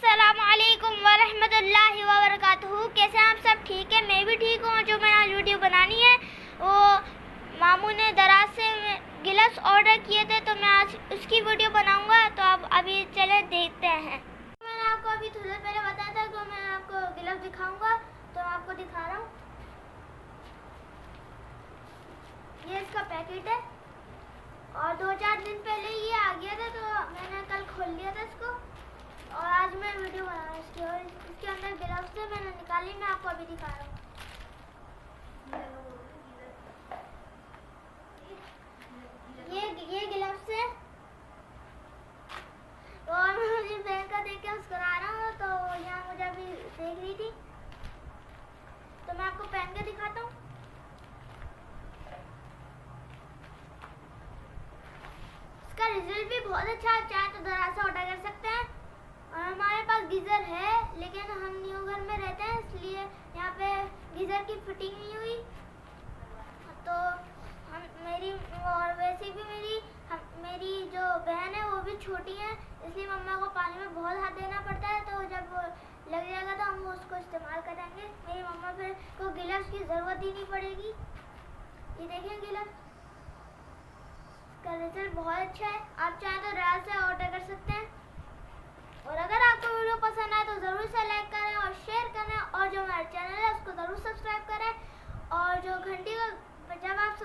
अस्सलामुअलैकुम वरहमतुल्लाहि वबरकातुहू। कैसे आप सब ठीक है? मैं भी ठीक हूँ। जो मैंने आज वीडियो बनानी है वो मामू ने दराज से गिलव्स ऑर्डर किए थे, तो मैं आज उसकी वीडियो बनाऊंगा। तो अब अभी चले देखते हैं। मैंने आपको अभी थोड़ी देर पहले बताया था कि मैं आपको गिलव्स दिखाऊंगा, तो मैं आपको दिखा रहा हूँ। ये इसका पैकेट है और 2-4 दिन पहले ये आ गया था, तो मैंने कल खोल लिया था इसको और आज मैं वीडियो बना रहा हूँ इसकी। और इसके अंदर गिलव्स से मैंने निकाली, मैं आपको अभी दिखा रहा हूँ। ये गिलव्स है और मैं मुझे बहन का देख के मुस्कुरा रहा हूँ, तो यहाँ मुझे अभी देख रही थी, तो मैं आपको पहन के दिखाता हूँ। इसका रिजल्ट भी बहुत अच्छा है, चाहे तो दराज से ऑर्डर कर सकते हैं। और हमारे पास गीज़र है, लेकिन हम न्यू घर में रहते हैं, इसलिए यहाँ पे गीज़र की फिटिंग नहीं हुई। तो और वैसे भी मेरी जो बहन है वो भी छोटी है, इसलिए मम्मा को पानी में बहुत हाथ देना पड़ता है। तो जब लग जाएगा तो हम उसको इस्तेमाल करेंगे। मेरी मम्मा फिर को गिलव्स की ज़रूरत ही नहीं पड़ेगी। ये देखिए गिलव्स का रिजल्ट बहुत अच्छा है। आप चाहें तो दराज से ऑर्डर कर सकते हैं। और अगर आपको वीडियो पसंद आए तो ज़रूर से लाइक करें और शेयर करें, और जो हमारा चैनल है उसको ज़रूर सब्सक्राइब करें, और जो घंटी को जब आप